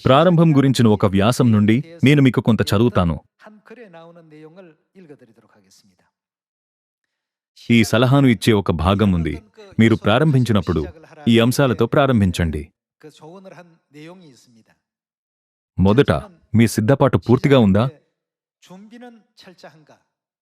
ప్రారంభం గురించిన ఒక వ్యాసం నుండి నేను మీకు కొంత చదువుతాను. ఈ సలహాను ఇచ్చే ఒక భాగం ఉంది. మీరు ప్రారంభించినప్పుడు ఈ అంశాలతో ప్రారంభించండి. మొదట, మీ సిద్ధపాటు పూర్తిగా ఉందా?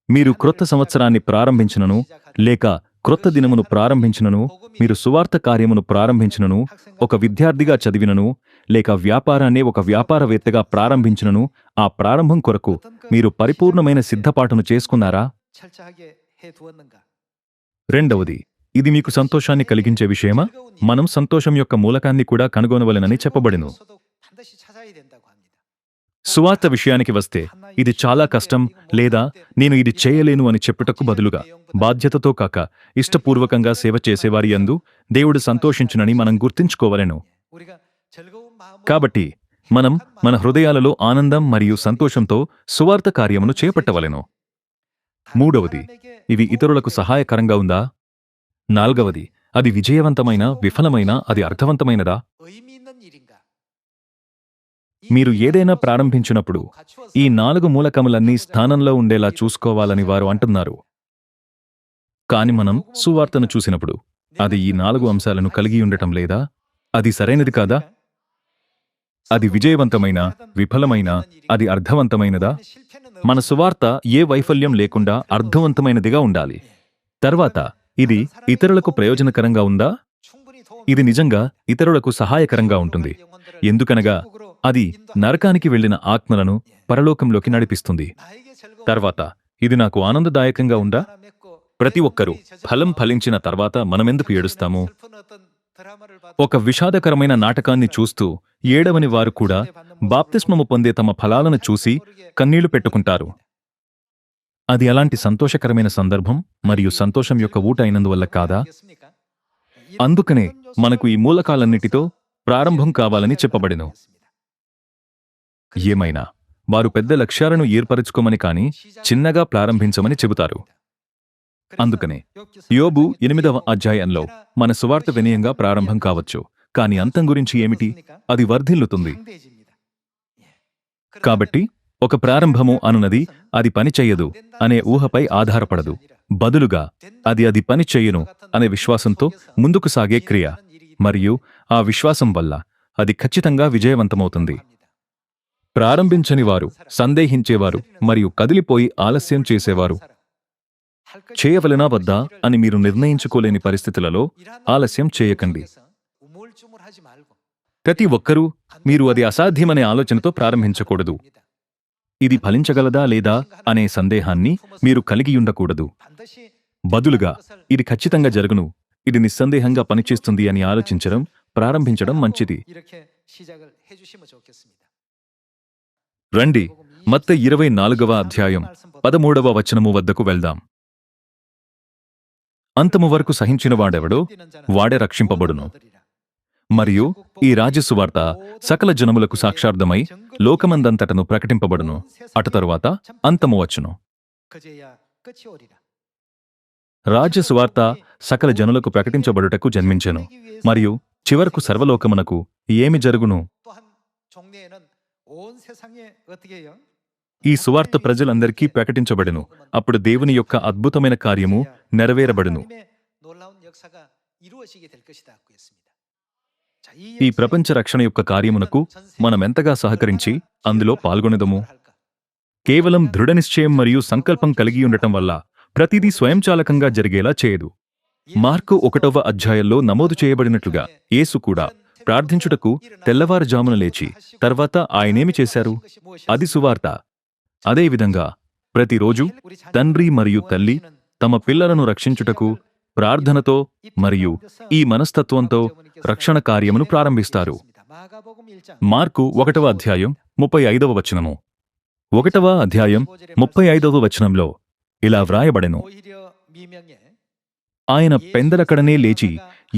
మీరు క్రొత్త సంవత్సరాన్ని ప్రారంభించినను, లేక క్రొత్త దినమును ప్రారంభించినను, మీరు సువార్త కార్యమును ప్రారంభించినను, ఒక విద్యార్థిగా చదివినను, లేక వ్యాపారాన్నే ఒక వ్యాపారవేత్తగా ప్రారంభించినను, ఆ ప్రారంభం కొరకు మీరు పరిపూర్ణమైన సిద్ధపాటును చేసుకున్నారా? రెండవది, ఇది మీకు సంతోషాన్ని కలిగించే విషయమా? మనం సంతోషం యొక్క మూలకాన్ని కూడా కనుగొనవలెనని చెప్పబడెను. సువార్త విషయానికి వస్తే, ఇది చాలా కష్టం లేదా నేను ఇది చేయలేను అని చెప్పుటకు బదులుగా, బాధ్యతతో కాక ఇష్టపూర్వకంగా సేవ చేసేవారి యందు దేవుడు సంతోషించునని మనం గుర్తుంచుకోవలెను. కాబట్టి మనం మన హృదయాలలో ఆనందం మరియు సంతోషంతో సువార్త కార్యమును చేపట్టవలెను. మూడవది, ఇవి ఇతరులకు సహాయకరంగా ఉందా? నాల్గవది, అది విజయవంతమైన, విఫలమైన, అది అర్థవంతమైనదా? మీరు ఏదైనా ప్రారంభించినప్పుడు ఈ 4 మూలకములన్నీ స్థానంలో ఉండేలా చూసుకోవాలని వారు అంటున్నారు. కాని మనం సువార్తను చూసినప్పుడు అది ఈ 4 అంశాలను కలిగి ఉండటం లేదా? అది సరైనది కాదా? అది విజయవంతమైన, విఫలమైన, అది అర్థవంతమైనదా? మన సువార్త ఏ వైఫల్యం లేకుండా అర్థవంతమైనదిగా ఉండాలి. తర్వాత, ఇది ఇతరులకు ప్రయోజనకరంగా ఉందా? ఇది నిజంగా ఇతరులకు సహాయకరంగా ఉంటుంది. ఎందుకనగా అది నరకానికి వెళ్లిన ఆత్మలను పరలోకంలోకి నడిపిస్తుంది. తర్వాత, ఇది నాకు ఆనందదాయకంగా ఉందా? ప్రతి ఒక్కరూ ఫలం ఫలించిన తర్వాత మనమెందుకు ఏడుస్తాము? ఒక విషాదకరమైన నాటకాన్ని చూస్తూ ఏడవని వారు కూడా బాప్తిస్మము పొందే తమ ఫలాలను చూసి కన్నీళ్లు పెట్టుకుంటారు. అది అలాంటి సంతోషకరమైన సందర్భం మరియు సంతోషం యొక్క ఊట అయినందువల్ల కాదా? అందుకనే మనకు ఈ మూలకాలన్నిటితో ప్రారంభం కావాలని చెప్పబడెను. ఏమైనా వారు పెద్ద లక్ష్యాలను ఏర్పరచుకోమని కాని చిన్నగా ప్రారంభించమని చెబుతారు. అందుకనే యోబు 8వ అధ్యాయంలో మన సువార్త వినయంగా ప్రారంభం కావచ్చు, కాని అంతం గురించి ఏమిటి? అది వర్ధిల్లుతుంది. కాబట్టి ఒక ప్రారంభము అనునది అది పనిచెయ్యదు అనే ఊహపై ఆధారపడదు. బదులుగా అది పని చెయ్యను అనే విశ్వాసంతో ముందుకు సాగే క్రియ, మరియు ఆ విశ్వాసం వల్ల అది ఖచ్చితంగా విజయవంతమవుతుంది. ప్రారంభించని వారు, సందేహించేవారు మరియు కదిలిపోయి ఆలస్యం చేసేవారు చేయవలెనా వద్దా అని మీరు నిర్ణయించుకోలేని పరిస్థితులలో ఆలస్యం చేయకండి. ప్రతి ఒక్కరూ మీరు అది అసాధ్యమనే ఆలోచనతో ప్రారంభించకూడదు. ఇది ఫలించగలదా లేదా అనే సందేహాన్ని మీరు కలిగియుండకూడదు. బదులుగా, ఇది ఖచ్చితంగా జరుగును, ఇది నిస్సందేహంగా పనిచేస్తుంది అని ఆలోచించడం, ప్రారంభించడం మంచిది. రండి, మత్తయి 24వ అధ్యాయం 13వ వచనము వద్దకు వెళ్దాం. అంతము వరకు సహించిన వాడెవడో వాడే రక్షింపబడును. మరియు ఈ రాజ్యసువార్త సకల జనములకు సాక్షార్థమై లోకమందంతటను ప్రకటింపబడును. అటు తరువాత అంతము వచ్చును. రాజ్యసువార్త సకల జనులకు ప్రకటించబడుటకు జన్మించెను. మరియు చివరకు సర్వలోకమునకు ఏమి జరుగును? ఈ సువార్త ప్రజలందరికీ ప్రకటించబడెను. అప్పుడు దేవుని యొక్క అద్భుతమైన కార్యము నెరవేరబడును. ఈ ప్రపంచ రక్షణ యొక్క కార్యమునకు మనమెంతగా సహకరించి అందులో పాల్గొనెదము? కేవలం దృఢనిశ్చయం మరియు సంకల్పం కలిగి ఉండటం వల్ల ప్రతిదీ స్వయంచాలకంగా జరిగేలా చేయదు. మార్కు 1వ అధ్యాయంలో నమోదు చేయబడినట్లుగా యేసు కూడా ప్రార్థించుటకు తెల్లవారుజామున లేచి తర్వాత ఆయనేమి చేశారు? అది సువార్త. అదేవిధంగా ప్రతిరోజు తండ్రి మరియు తల్లి తమ పిల్లలను రక్షించుటకు ప్రార్థనతో మరియు ఈ మనస్తత్వంతో రక్షణ కార్యమును ప్రారంభిస్తారు. మార్కు 1వ అధ్యాయం 35వ వచనము. 1వ అధ్యాయం 35వ వచనంలో ఇలా వ్రాయబడెను: ఆయన పెందలకడనే లేచి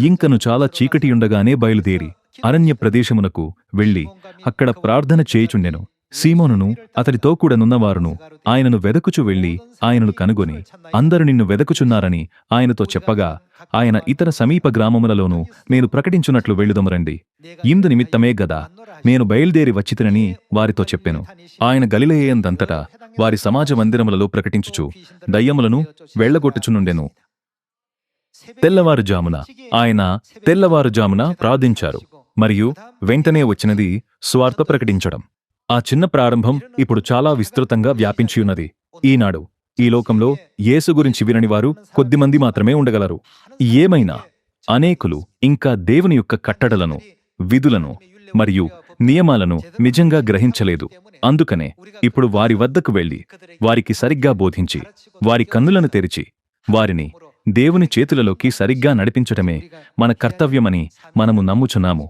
ఇంకను చాలా చీకటియుండగానే బయలుదేరి అరణ్య ప్రదేశమునకు వెళ్లి అక్కడ ప్రార్థన చేయుచుండెను. సీమోనును అతడితో కూడనున్నవారును ఆయనను వెదకుచు వెళ్లి ఆయనను కనుగొని అందరు నిన్ను వెదకుచున్నారని ఆయనతో చెప్పగా ఆయన ఇతర సమీప గ్రామములలోనూ నేను ప్రకటించున్నట్లు వెళ్ళుదమురండి. ఇందు నిమిత్తమే గదా నేను బయలుదేరి వచ్చితినని వారితో చెప్పెను. ఆయన గలిలయయందంతటా వారి సమాజ మందిరములలో ప్రకటించుచు దయ్యములను వెళ్ళగొట్టుచునుండెను. తెల్లవారుజామున ప్రార్థించారు మరియు వెంటనే వచ్చినది సువార్త ప్రకటించడం. ఆ చిన్న ప్రారంభం ఇప్పుడు చాలా విస్తృతంగా వ్యాపించియున్నది. ఈనాడు ఈ లోకంలో యేసు గురించి వినని వారు కొద్దిమంది మాత్రమే ఉండగలరు. ఏమైనా అనేకులు ఇంకా దేవుని యొక్క కట్టడలను, విధులను మరియు నియమాలను నిజంగా గ్రహించలేదు. అందుకనే ఇప్పుడు వారి వద్దకు వెళ్లి వారికి సరిగ్గా బోధించి వారి కన్నులను తెరిచి వారిని దేవుని చేతులలోకి సరిగ్గా నడిపించటమే మన కర్తవ్యమని మనము నమ్ముచున్నాము.